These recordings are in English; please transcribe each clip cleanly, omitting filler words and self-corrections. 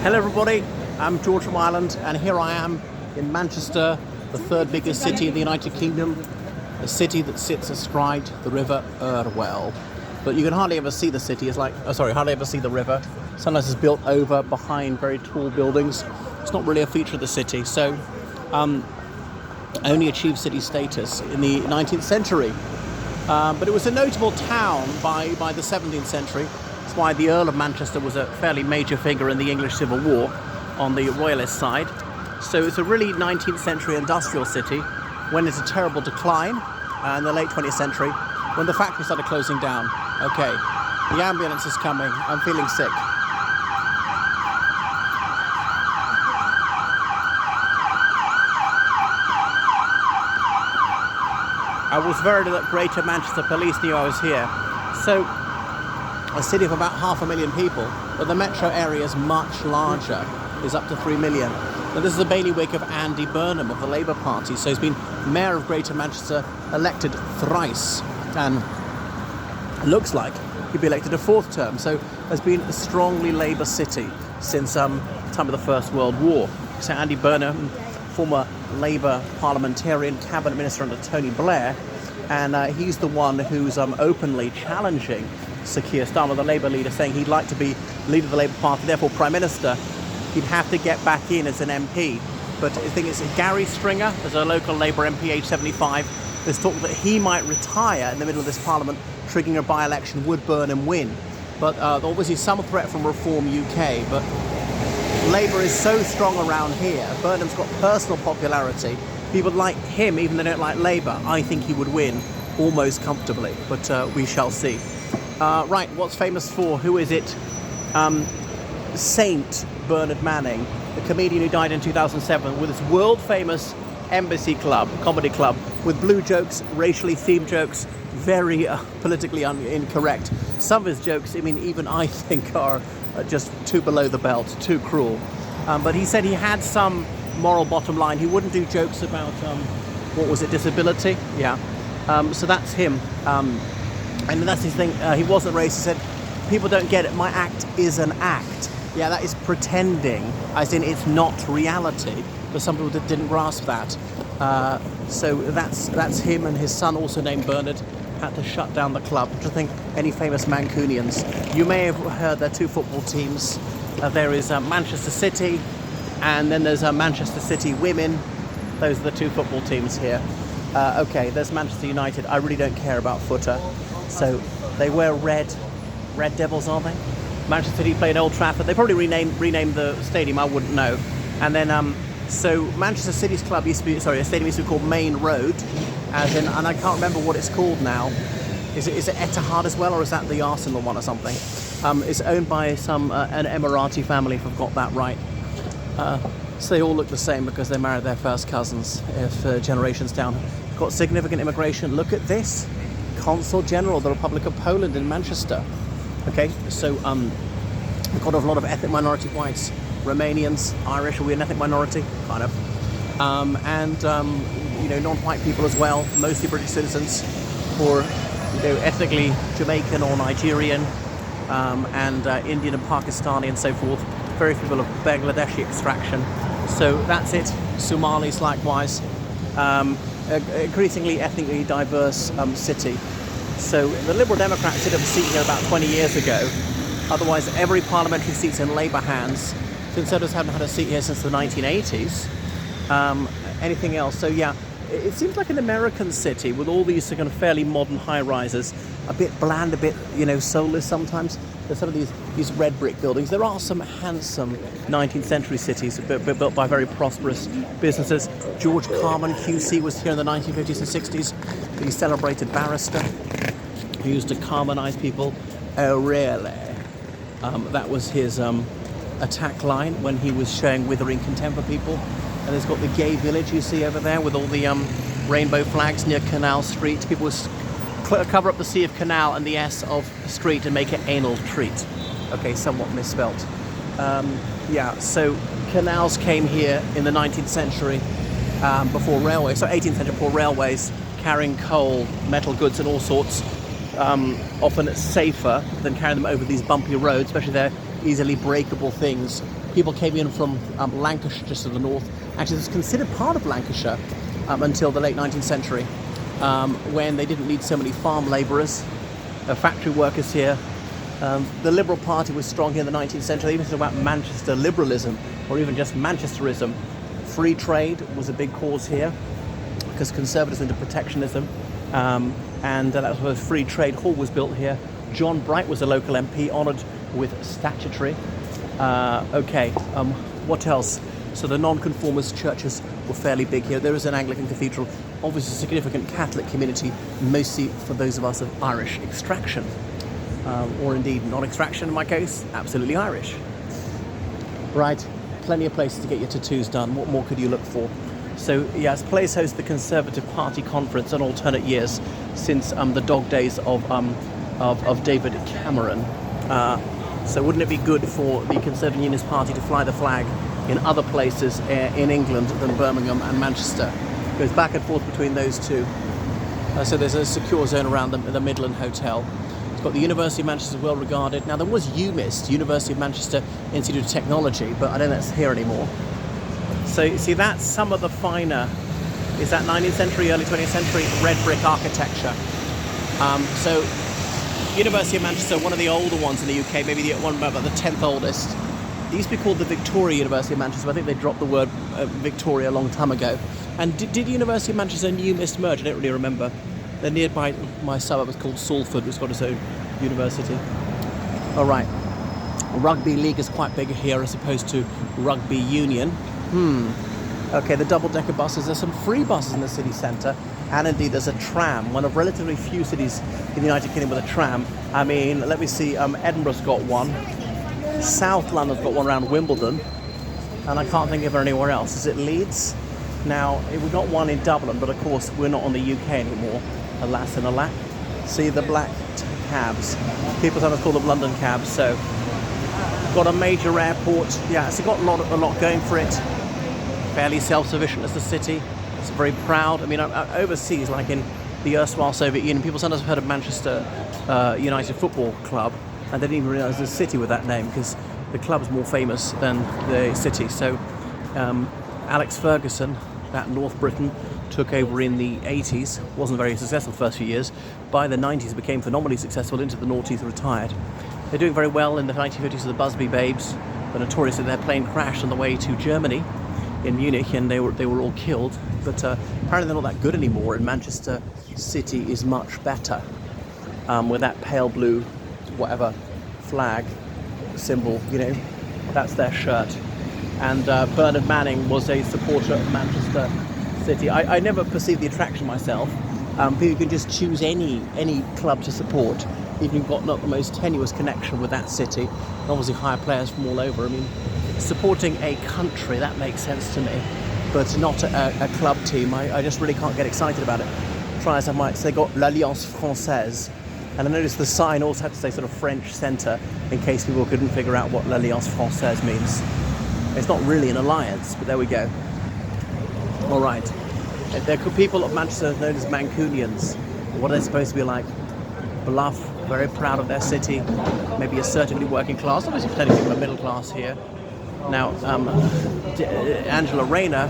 Hello everybody, I'm George from Ireland and here I am in Manchester, the third biggest city in the United Kingdom, a city that sits astride the River Irwell. But you can hardly ever see the city, hardly ever see the river. Sometimes it's built over behind very tall buildings. It's not really a feature of the city, so only achieved city status in the 19th century. But it was a notable town by the 17th century. That's why the Earl of Manchester was a fairly major figure in the English Civil War on the royalist side. So it's a really 19th century industrial city, went into terrible decline in the late 20th century when the factories started closing down. Okay, the ambulance is coming. I'm feeling sick. I was worried that Greater Manchester Police knew I was here. So, a city of about 500,000 people, but the metro area is much larger, is up to 3 million. Now this is the bailiwick of Andy Burnham of the Labour Party, so he's been Mayor of Greater Manchester, elected thrice, and looks like he'd be elected a fourth term, so has been a strongly Labour city since time of the First World War. So Andy Burnham, former Labour parliamentarian, cabinet minister under Tony Blair, and he's the one who's openly challenging Sir Keir Starmer, the Labour leader, saying he'd like to be leader of the Labour Party, therefore Prime Minister. He'd have to get back in as an MP. But I think it's Gary Stringer, as a local Labour MP, age 75. There's talk that he might retire in the middle of this Parliament, triggering a by-election. Would Burnham win? But obviously some threat from Reform UK, but Labour is so strong around here. Burnham's got personal popularity. People like him, even though they don't like Labour. I think he would win almost comfortably, but we shall see. Right, what's famous for? Who is it? Saint Bernard Manning, the comedian who died in 2007 with his world-famous Embassy Club, comedy club, with blue jokes, racially themed jokes, very politically incorrect. Some of his jokes, I mean, even I think are just too below the belt, too cruel. But he said he had some moral bottom line. He wouldn't do jokes about, disability? Yeah. So that's him. And that's his thing. He wasn't racist. He said, people don't get it. My act is an act. Yeah, that is pretending, as in it's not reality. But some people didn't grasp that. So that's him, and his son, also named Bernard, had to shut down the club. I think any famous Mancunians. You may have heard there are two football teams. There is Manchester City, and then there's Manchester City Women. Those are the two football teams here. Okay, there's Manchester United. I really don't care about footer. So they wear red Devils, aren't they? Manchester City play at Old Trafford. They probably renamed the stadium. I wouldn't know. And then so Manchester City's club a stadium used to be called Main Road, and I can't remember what it's called now. Is it Etihad as well, or is that the Arsenal one or something? It's owned by an Emirati family, if I've got that right. So they all look the same because they married their first cousins generations down. Got significant immigration. Look at this. Consul General of the Republic of Poland in Manchester. Okay, so we've got a lot of ethnic minority whites, Romanians, Irish. Are we an ethnic minority? Kind of. And non-white people as well, mostly British citizens, or ethnically Jamaican or Nigerian, and Indian and Pakistani and so forth. Very few people of Bangladeshi extraction. So that's it. Somalis likewise. Increasingly ethnically diverse city. So the Liberal Democrats did have a seat here about 20 years ago. Otherwise, every parliamentary seat's in Labour hands. Conservatives haven't had a seat here since the 1980s. Anything else? So yeah, it seems like an American city with all these kind of fairly modern high-rises. A bit bland, a bit, soulless sometimes. There's some of these red brick buildings. There are some handsome 19th century cities built by very prosperous businesses. George Carman, QC, was here in the 1950s and 60s. The celebrated barrister who used to Carmanize people. Oh, really? That was his attack line when he was showing withering contempt for people. And there's got the gay village you see over there with all the rainbow flags near Canal Street. People would cover up the C of Canal and the S of Street and make it anal treat. Okay, somewhat misspelt. So canals came here in the 19th century before railways, so 18th century before railways, carrying coal, metal goods and all sorts. Often it's safer than carrying them over these bumpy roads, especially there easily breakable things. People came in from Lancashire, just to the north. Actually, it was considered part of Lancashire until the late 19th century, when they didn't need so many farm labourers, factory workers here. The Liberal Party was strong here in the 19th century. They even talked about Manchester liberalism, or even just Manchesterism. Free trade was a big cause here, because Conservatives into protectionism, and that was where Free Trade Hall was built here. John Bright was a local MP, honoured with statutory. What else? So the non-conformist churches were fairly big here. There is an Anglican cathedral, obviously a significant Catholic community, mostly for those of us of Irish extraction, or indeed non-extraction in my case, absolutely Irish. Right, plenty of places to get your tattoos done. What more could you look for? So yes, place hosts the Conservative Party conference on alternate years since the dog days of David Cameron. So wouldn't it be good for the Conservative Unionist Party to fly the flag in other places in England than Birmingham and Manchester? It goes back and forth between those two. So there's a secure zone around the Midland Hotel. It's got the University of Manchester, well regarded. Now there was UMIST, University of Manchester Institute of Technology, but I don't think that's here anymore. So you see, that's some of the finer, is that 19th century, early 20th century red brick architecture. So University of Manchester, one of the older ones in the UK, maybe the one about the 10th oldest. It used to be called the Victoria University of Manchester, but I think they dropped the word Victoria a long time ago. And did University of Manchester and UMIST merge? I don't really remember. They're nearby my suburb, it's called Salford, which has got its own university. All right. Rugby league is quite big here as opposed to rugby union. Okay, the double-decker buses. There's some free buses in the city centre, and indeed there's a tram. One of relatively few cities in the United Kingdom with a tram. I mean, let me see. Edinburgh's got one. South London's got one around Wimbledon, and I can't think of anywhere else. Is it Leeds? Now, we've got one in Dublin, but of course we're not on the UK anymore. Alas and alack. See the black cabs. People sometimes call them London cabs. So, got a major airport. Yeah, it's got a lot going for it. Fairly self-sufficient as the city. It's very proud. I mean, overseas, like in the erstwhile Soviet Union, people sometimes have heard of Manchester United Football Club, and they didn't even realise there's a city with that name because the club's more famous than the city. So, Alex Ferguson, that North Britain, took over in the 80s. Wasn't very successful the first few years. By the 90s, became phenomenally successful. Into the noughties, retired. They're doing very well in the 1950s with the Busby Babes. But notoriously, their plane crashed on the way to Germany in Munich, and they were all killed. But apparently they're not that good anymore, and Manchester City is much better, with that pale blue whatever flag symbol, you know, that's their shirt. And Bernard Manning was a supporter of Manchester City. I never perceived the attraction myself. People can just choose any club to support, even if you've got not the most tenuous connection with that city, and obviously hire players from all over. I mean, supporting a country, that makes sense to me, but not a club team. I just really can't get excited about it. Try as I might. So they got l'Alliance Française, and I noticed the sign also had to say sort of French centre, in case people couldn't figure out what l'Alliance Française means. It's not really an alliance, but there we go. All right. There are people of Manchester known as Mancunians. What are they supposed to be like? Bluff, very proud of their city, maybe assertively working class. Obviously, plenty of people are middle class here. Now, Angela Rayner,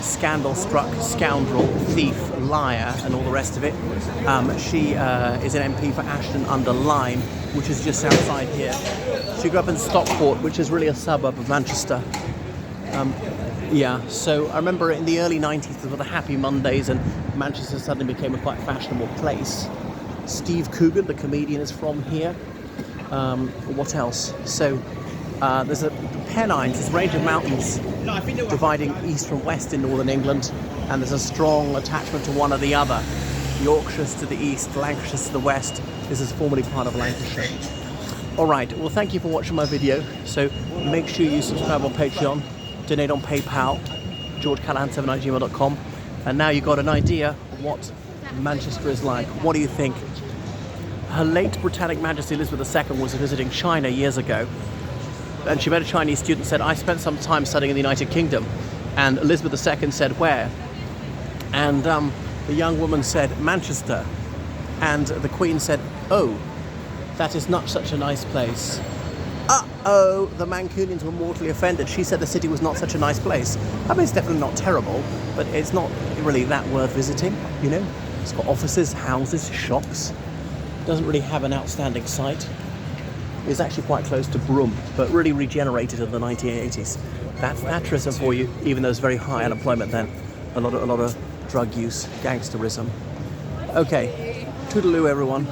scandal-struck scoundrel, thief, liar, and all the rest of it. She is an MP for Ashton-under-Lyne, which is just outside here. She grew up in Stockport, which is really a suburb of Manchester. So I remember in the early 90s, there were the Happy Mondays, and Manchester suddenly became a quite fashionable place. Steve Coogan, the comedian, is from here. What else? So there's the Pennines, this range of mountains dividing east from west in northern England, and there's a strong attachment to one or the other. Yorkshire's to the east, Lancashire's to the west. This is formerly part of Lancashire. All right, well, thank you for watching my video. So make sure you subscribe on Patreon, donate on PayPal, georgecallahan7@gmail.com. And now you've got an idea of what Manchester is like. What do you think? Her late Britannic Majesty Elizabeth II was visiting China years ago, and she met a Chinese student and said, I spent some time studying in the United Kingdom. And Elizabeth II said, where? And the young woman said, Manchester. And the Queen said, oh, that is not such a nice place. oh, the Mancunians were mortally offended. She said the city was not such a nice place. I mean, it's definitely not terrible, but it's not really that worth visiting, you know? It's got offices, houses, shops. It doesn't really have an outstanding site. It's actually quite close to Brum, but really regenerated in the 1980s. That's Thatcherism for you, even though there's very high unemployment then. A lot of drug use, gangsterism. Okay, toodaloo everyone.